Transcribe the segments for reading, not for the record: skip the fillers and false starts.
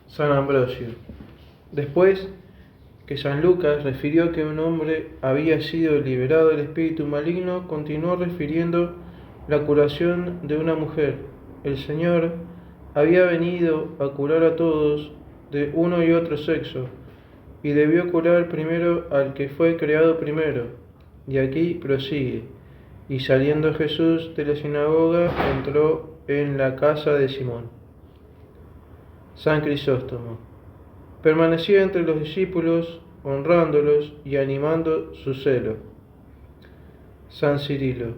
San Ambrosio. Después que San Lucas refirió que un hombre había sido liberado del espíritu maligno, continuó refiriendo la curación de una mujer. El Señor había venido a curar a todos de uno y otro sexo, y debió curar primero al que fue creado primero. Y aquí prosigue. Y saliendo Jesús de la sinagoga, entró en la casa de Simón. San Crisóstomo. Permanecía entre los discípulos, honrándolos y animando su celo. San Cirilo.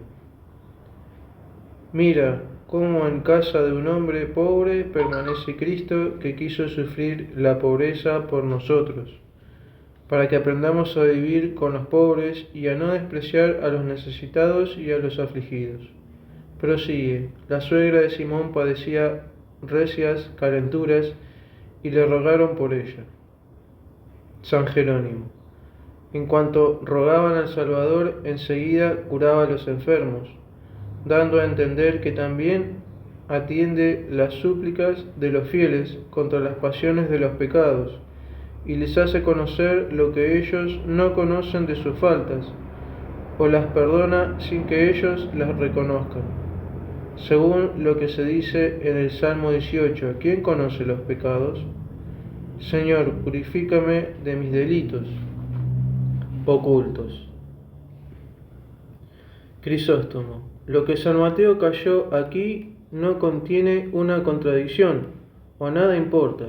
Mira cómo en casa de un hombre pobre permanece Cristo, que quiso sufrir la pobreza por nosotros, para que aprendamos a vivir con los pobres y a no despreciar a los necesitados y a los afligidos. Prosigue. La suegra de Simón padecía recias calenturas y le rogaron por ella. San Jerónimo. En cuanto rogaban al Salvador, enseguida curaba a los enfermos, dando a entender que también atiende las súplicas de los fieles contra las pasiones de los pecados, y les hace conocer lo que ellos no conocen de sus faltas, o las perdona sin que ellos las reconozcan. Según lo que se dice en el Salmo 18, ¿quién conoce los pecados? Señor, purifícame de mis delitos ocultos. Crisóstomo. Lo que San Mateo cayó aquí no contiene una contradicción, o nada importa.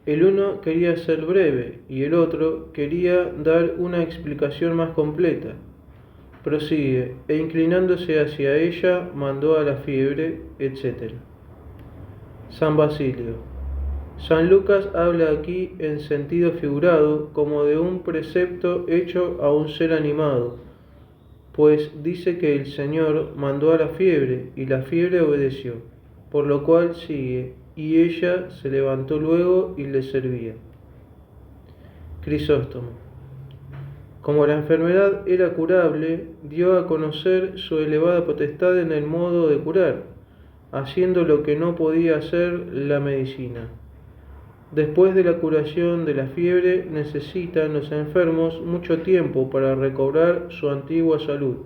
El uno quería ser breve y el otro quería dar una explicación más completa. Prosigue, e inclinándose hacia ella, mandó a la fiebre, etc. San Basilio. San Lucas habla aquí en sentido figurado como de un precepto hecho a un ser animado, pues dice que el Señor mandó a la fiebre y la fiebre obedeció, por lo cual sigue, y ella se levantó luego y le servía. Crisóstomo. Como la enfermedad era curable, dio a conocer su elevada potestad en el modo de curar, haciendo lo que no podía hacer la medicina. Después de la curación de la fiebre, necesitan los enfermos mucho tiempo para recobrar su antigua salud,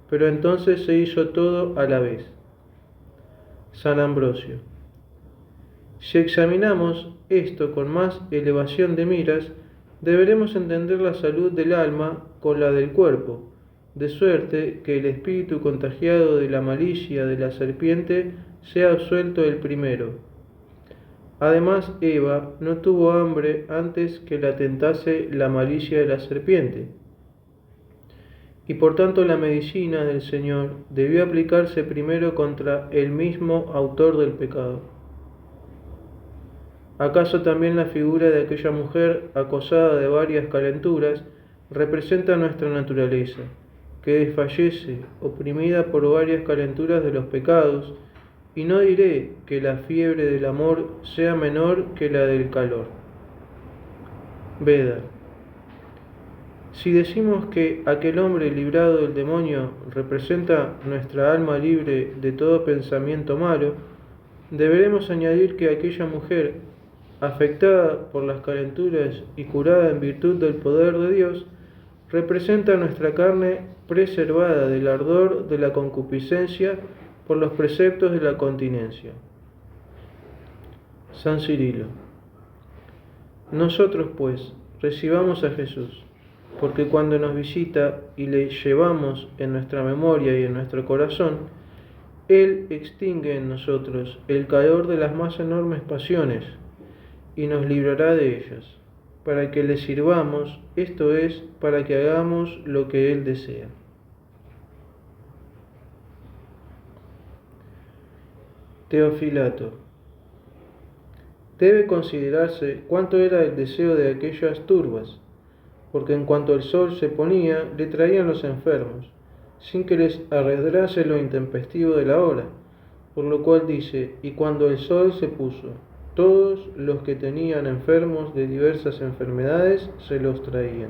pero entonces se hizo todo a la vez. San Ambrosio. Si examinamos esto con más elevación de miras, deberemos entender la salud del alma con la del cuerpo, de suerte que el espíritu contagiado de la malicia de la serpiente sea absuelto el primero. Además, Eva no tuvo hambre antes que la tentase la malicia de la serpiente. Y por tanto la medicina del Señor debió aplicarse primero contra el mismo autor del pecado. ¿Acaso también la figura de aquella mujer acosada de varias calenturas representa nuestra naturaleza, que desfallece, oprimida por varias calenturas de los pecados? Y no diré que la fiebre del amor sea menor que la del calor. Beda. Si decimos que aquel hombre librado del demonio representa nuestra alma libre de todo pensamiento malo, deberemos añadir que aquella mujer, afectada por las calenturas y curada en virtud del poder de Dios, representa nuestra carne preservada del ardor de la concupiscencia por los preceptos de la continencia. San Cirilo. Nosotros, pues, recibamos a Jesús, porque cuando nos visita y le llevamos en nuestra memoria y en nuestro corazón, Él extingue en nosotros el calor de las más enormes pasiones y nos librará de ellas, para que le sirvamos, esto es, para que hagamos lo que Él desea. Teofilato. Debe considerarse cuánto era el deseo de aquellas turbas, porque en cuanto el sol se ponía, le traían los enfermos, sin que les arredrase lo intempestivo de la hora, por lo cual dice, y cuando el sol se puso, todos los que tenían enfermos de diversas enfermedades se los traían.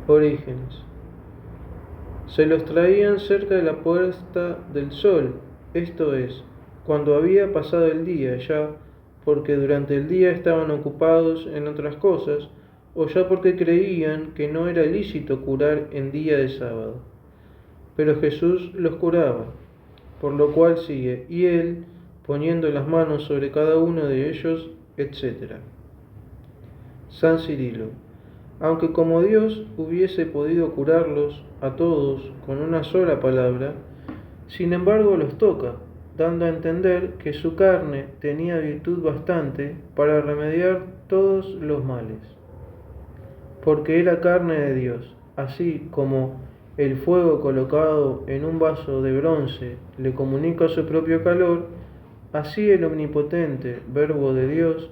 Orígenes. Se los traían cerca de la puesta del sol, esto es, cuando había pasado el día ya, porque durante el día estaban ocupados en otras cosas, o ya porque creían que no era lícito curar en día de sábado. Pero Jesús los curaba, por lo cual sigue, y él, poniendo las manos sobre cada uno de ellos, etc. San Cirilo. Aunque como Dios hubiese podido curarlos a todos con una sola palabra, sin embargo los toca, dando a entender que su carne tenía virtud bastante para remediar todos los males. Porque era carne de Dios, así como el fuego colocado en un vaso de bronce le comunica su propio calor, así el omnipotente Verbo de Dios,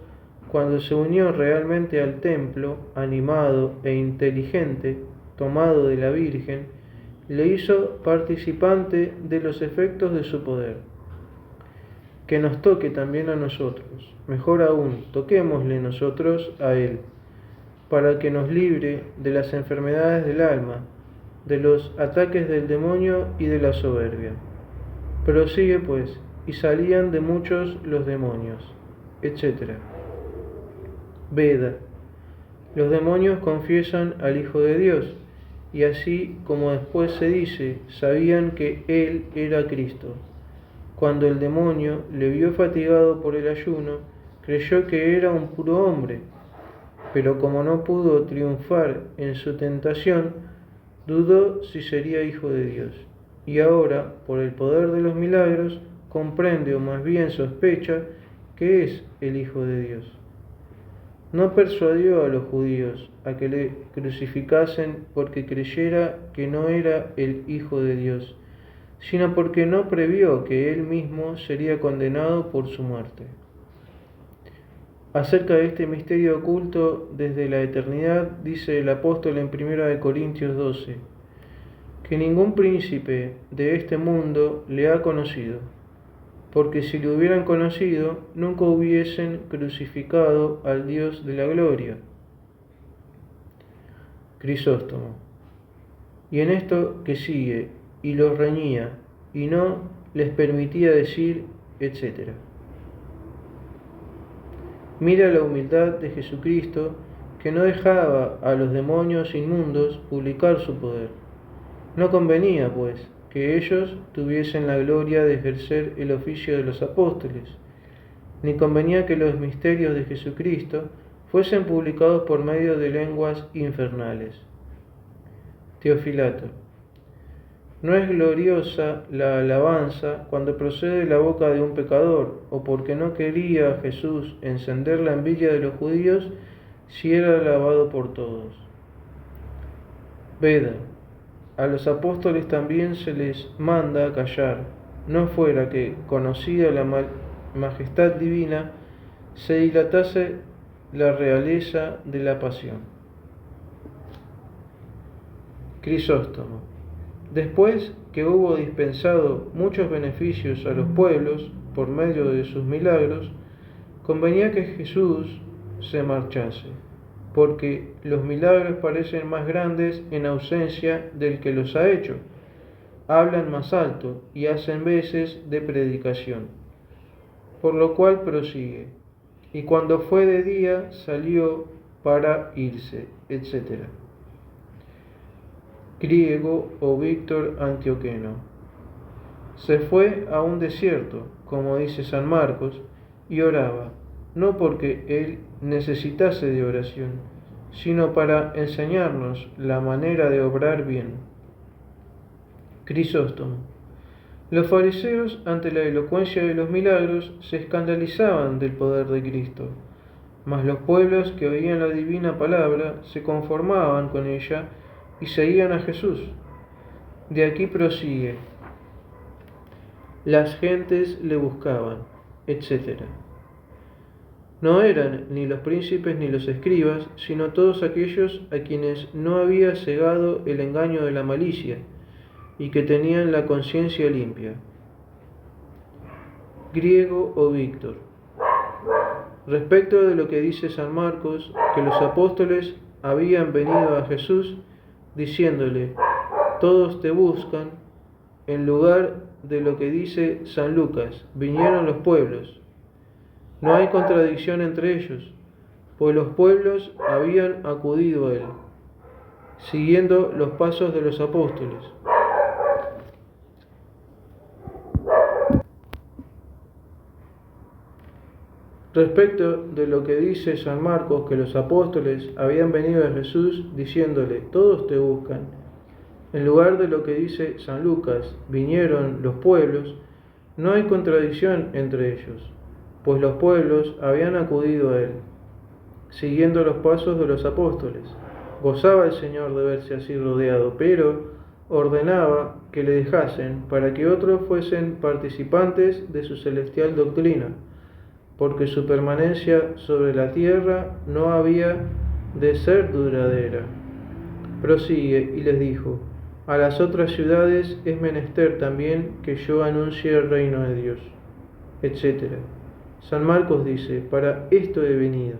cuando se unió realmente al templo, animado e inteligente, tomado de la Virgen, le hizo participante de los efectos de su poder. Que nos toque también a nosotros, mejor aún, toquémosle nosotros a Él, para que nos libre de las enfermedades del alma, de los ataques del demonio y de la soberbia. Prosigue pues, y salían de muchos los demonios, etc. Veda. Los demonios confiesan al Hijo de Dios, y así como después se dice, sabían que Él era Cristo. Cuando el demonio le vio fatigado por el ayuno, creyó que era un puro hombre, pero como no pudo triunfar en su tentación, dudó si sería Hijo de Dios. Y ahora, por el poder de los milagros, comprende o más bien sospecha que es el Hijo de Dios. No persuadió a los judíos a que le crucificasen porque creyera que no era el Hijo de Dios, sino porque no previó que él mismo sería condenado por su muerte. Acerca de este misterio oculto desde la eternidad, dice el apóstol en 1 Corintios 12, que ningún príncipe de este mundo le ha conocido, porque si lo hubieran conocido, nunca hubiesen crucificado al Dios de la gloria. Crisóstomo. Y en esto que sigue, y los reñía, y no les permitía decir, etc. Mira la humildad de Jesucristo, que no dejaba a los demonios inmundos publicar su poder. No convenía, pues, que ellos tuviesen la gloria de ejercer el oficio de los apóstoles, ni convenía que los misterios de Jesucristo fuesen publicados por medio de lenguas infernales. Teofilato. No es gloriosa la alabanza cuando procede de la boca de un pecador, o porque no quería Jesús encender la envidia de los judíos si era alabado por todos. Veda. A los apóstoles también se les manda callar, no fuera que, conocida la majestad divina, se dilatase la realeza de la pasión. Crisóstomo. Después que hubo dispensado muchos beneficios a los pueblos por medio de sus milagros, convenía que Jesús se marchase, porque los milagros parecen más grandes en ausencia del que los ha hecho. Hablan más alto y hacen veces de predicación. Por lo cual prosigue. Y cuando fue de día salió para irse, etc. Griego o Víctor Antioqueno. Se fue a un desierto, como dice San Marcos, y oraba, no porque él necesitase de oración, sino para enseñarnos la manera de obrar bien. Crisóstomo. Los fariseos, ante la elocuencia de los milagros, se escandalizaban del poder de Cristo, mas los pueblos que oían la divina palabra se conformaban con ella y seguían a Jesús. De aquí prosigue. Las gentes le buscaban, etc. No eran ni los príncipes ni los escribas, sino todos aquellos a quienes no había cegado el engaño de la malicia, y que tenían la conciencia limpia. Griego o Víctor. Respecto de lo que dice San Marcos, que los apóstoles habían venido a Jesús diciéndole, todos te buscan, en lugar de lo que dice San Lucas, vinieron los pueblos. No hay contradicción entre ellos, pues los pueblos habían acudido a él, siguiendo los pasos de los apóstoles. Respecto de lo que dice San Marcos, que los apóstoles habían venido a Jesús diciéndole, todos te buscan, en lugar de lo que dice San Lucas, vinieron los pueblos, no hay contradicción entre ellos, pues los pueblos habían acudido a él, siguiendo los pasos de los apóstoles. Gozaba el Señor de verse así rodeado, pero ordenaba que le dejasen para que otros fuesen participantes de su celestial doctrina, porque su permanencia sobre la tierra no había de ser duradera. Prosigue y les dijo, a las otras ciudades es menester también que yo anuncie el reino de Dios, etc. San Marcos dice, para esto he venido,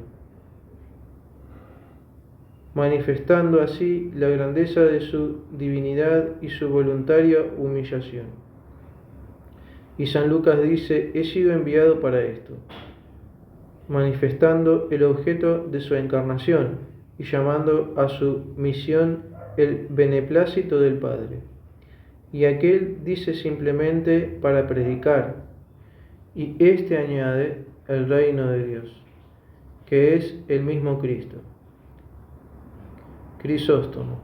manifestando así la grandeza de su divinidad y su voluntaria humillación. Y San Lucas dice, he sido enviado para esto, manifestando el objeto de su encarnación y llamando a su misión el beneplácito del Padre. Y aquel dice simplemente para predicar, y éste añade el reino de Dios, que es el mismo Cristo. Crisóstomo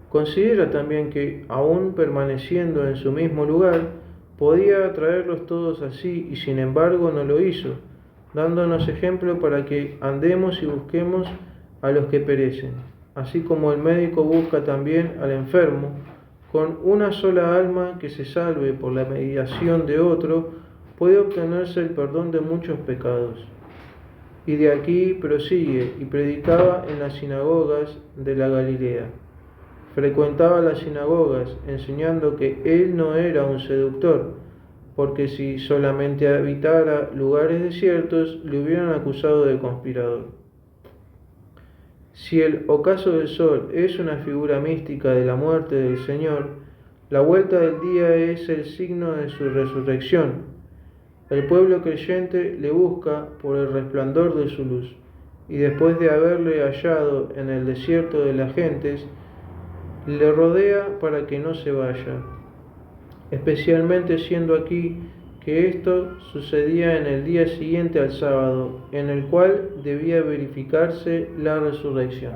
considera también que, aún permaneciendo en su mismo lugar, podía atraerlos todos así, y sin embargo no lo hizo, dándonos ejemplo para que andemos y busquemos a los que perecen, así como el médico busca también al enfermo, con una sola alma que se salve por la mediación de otro, puede obtenerse el perdón de muchos pecados. Y de aquí prosigue y predicaba en las sinagogas de la Galilea. Frecuentaba las sinagogas, enseñando que él no era un seductor, porque si solamente habitara lugares desiertos, le hubieran acusado de conspirador. Si el ocaso del sol es una figura mística de la muerte del Señor, la vuelta del día es el signo de su resurrección. El pueblo creyente le busca por el resplandor de su luz, y después de haberle hallado en el desierto de las gentes, le rodea para que no se vaya, especialmente siendo aquí que esto sucedía en el día siguiente al sábado, en el cual debía verificarse la resurrección.